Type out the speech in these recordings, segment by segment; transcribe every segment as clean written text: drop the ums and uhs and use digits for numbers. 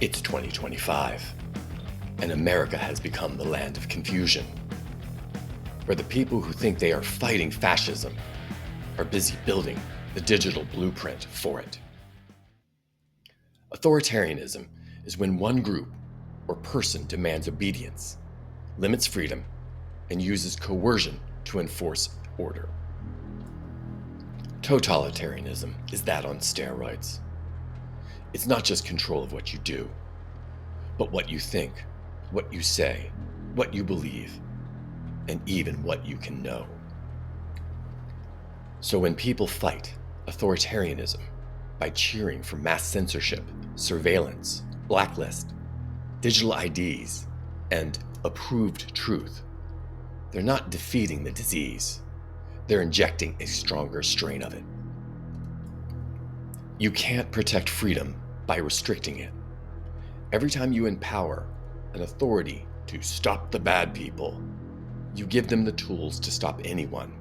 It's 2025, and America has become the land of confusion, where the people who think they are fighting fascism are busy building the digital blueprint for it. Authoritarianism is when one group or person demands obedience, limits freedom, and uses coercion to enforce order. Totalitarianism is that on steroids. It's not just control of what you do, but what you think, what you say, what you believe, and even what you can know. So when people fight authoritarianism by cheering for mass censorship, surveillance, blacklist, digital IDs, and approved truth, they're not defeating the disease. They're injecting a stronger strain of it. You can't protect freedom by restricting it. Every time you empower an authority to stop the bad people, you give them the tools to stop anyone.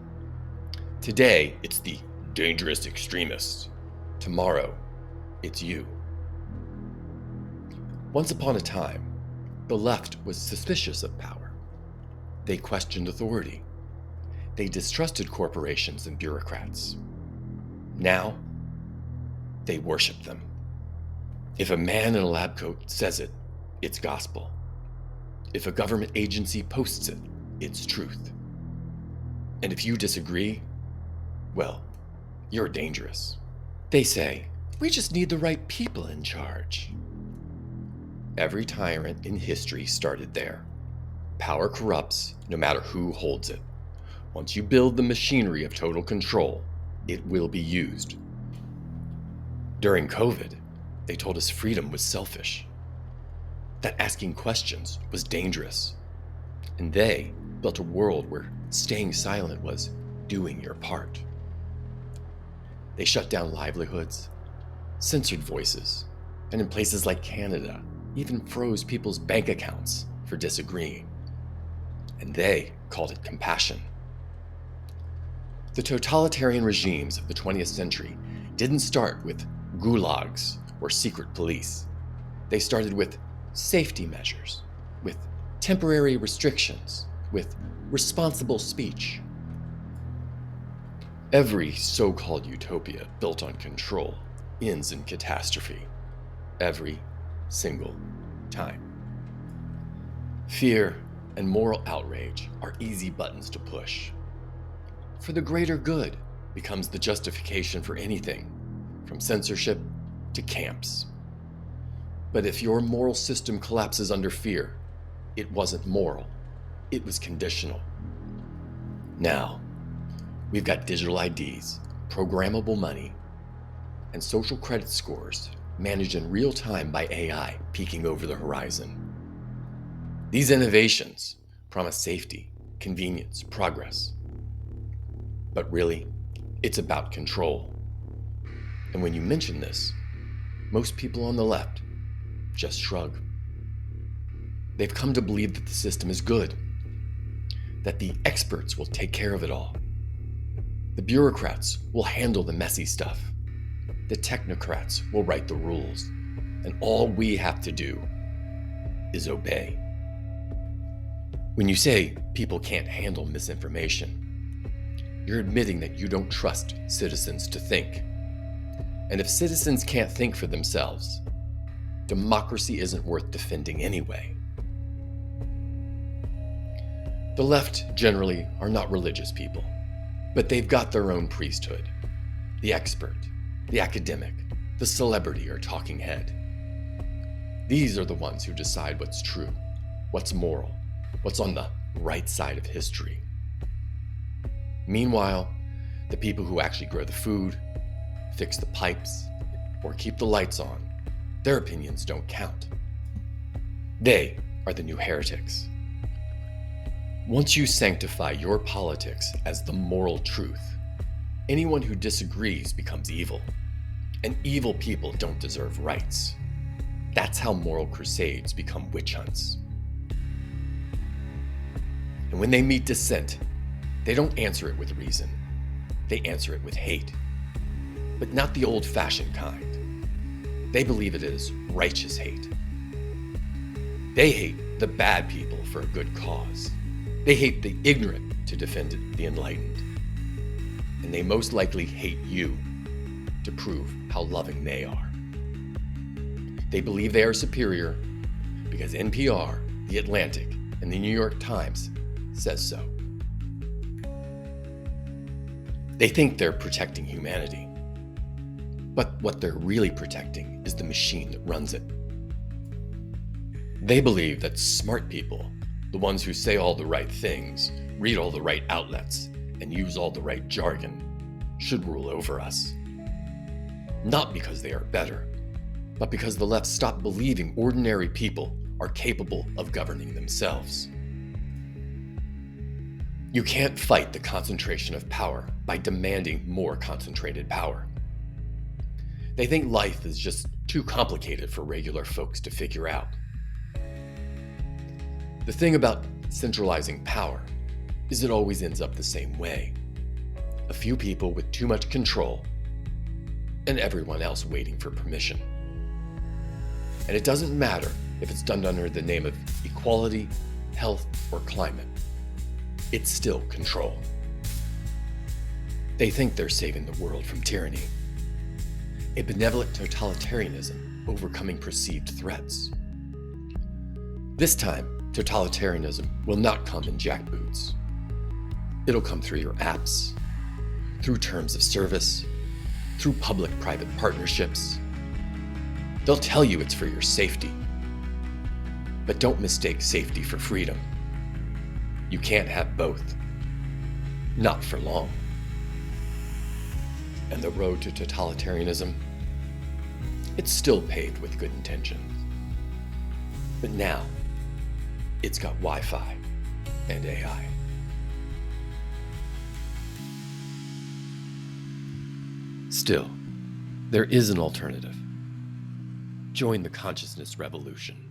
Today, it's the dangerous extremists. Tomorrow, it's you. Once upon a time, the left was suspicious of power. They questioned authority. They distrusted corporations and bureaucrats. Now, they worship them. If a man in a lab coat says it, it's gospel. If a government agency posts it, it's truth. And if you disagree, well, you're dangerous. They say, we just need the right people in charge. Every tyrant in history started there. Power corrupts no matter who holds it. Once you build the machinery of total control, it will be used. During COVID, they told us freedom was selfish, that asking questions was dangerous, and they built a world where staying silent was doing your part. They shut down livelihoods, censored voices, and in places like Canada, even froze people's bank accounts for disagreeing. And they called it compassion. The totalitarian regimes of the 20th century didn't start with gulags or secret police. They started with safety measures, with temporary restrictions, with responsible speech. Every so-called utopia built on control ends in catastrophe. Every single time. Fear and moral outrage are easy buttons to push. For the greater good becomes the justification for anything, from censorship to camps. But if your moral system collapses under fear, it wasn't moral, it was conditional. Now, we've got digital IDs, programmable money, and social credit scores managed in real time by AI peeking over the horizon. These innovations promise safety, convenience, progress. But really, it's about control. And when you mention this, most people on the left just shrug. They've come to believe that the system is good, that the experts will take care of it all. The bureaucrats will handle the messy stuff. The technocrats will write the rules, and all we have to do is obey. When you say people can't handle misinformation, you're admitting that you don't trust citizens to think. And if citizens can't think for themselves, democracy isn't worth defending anyway. The left generally are not religious people, but they've got their own priesthood. The expert, the academic, the celebrity or talking head. These are the ones who decide what's true, what's moral, what's on the right side of history. Meanwhile, the people who actually grow the food, fix the pipes, or keep the lights on, their opinions don't count. They are the new heretics. Once you sanctify your politics as the moral truth, anyone who disagrees becomes evil, and evil people don't deserve rights. That's how moral crusades become witch hunts. And when they meet dissent, they don't answer it with reason. They answer it with hate. But not the old-fashioned kind. They believe it is righteous hate, They hate the bad people for a good cause. They hate the ignorant to defend the enlightened. And they most likely hate you to prove how loving they are. They believe they are superior because NPR, The Atlantic, and the New York Times says so. They think they're protecting humanity. But what they're really protecting is the machine that runs it. They believe that smart people, the ones who say all the right things, read all the right outlets, and use all the right jargon, should rule over us. Not because they are better, but because the left stopped believing ordinary people are capable of governing themselves. You can't fight the concentration of power by demanding more concentrated power. They think life is just too complicated for regular folks to figure out. The thing about centralizing power is it always ends up the same way. A few people with too much control and everyone else waiting for permission. And it doesn't matter if it's done under the name of equality, health, or climate. It's still control. They think they're saving the world from tyranny. A benevolent totalitarianism overcoming perceived threats. This time, totalitarianism will not come in jackboots. It'll come through your apps, through terms of service, through public-private partnerships. They'll tell you it's for your safety. But don't mistake safety for freedom. You can't have both. Not for long. And the road to totalitarianism, it's still paved with good intentions. But now, it's got Wi-Fi and AI. Still, there is an alternative. Join the consciousness revolution.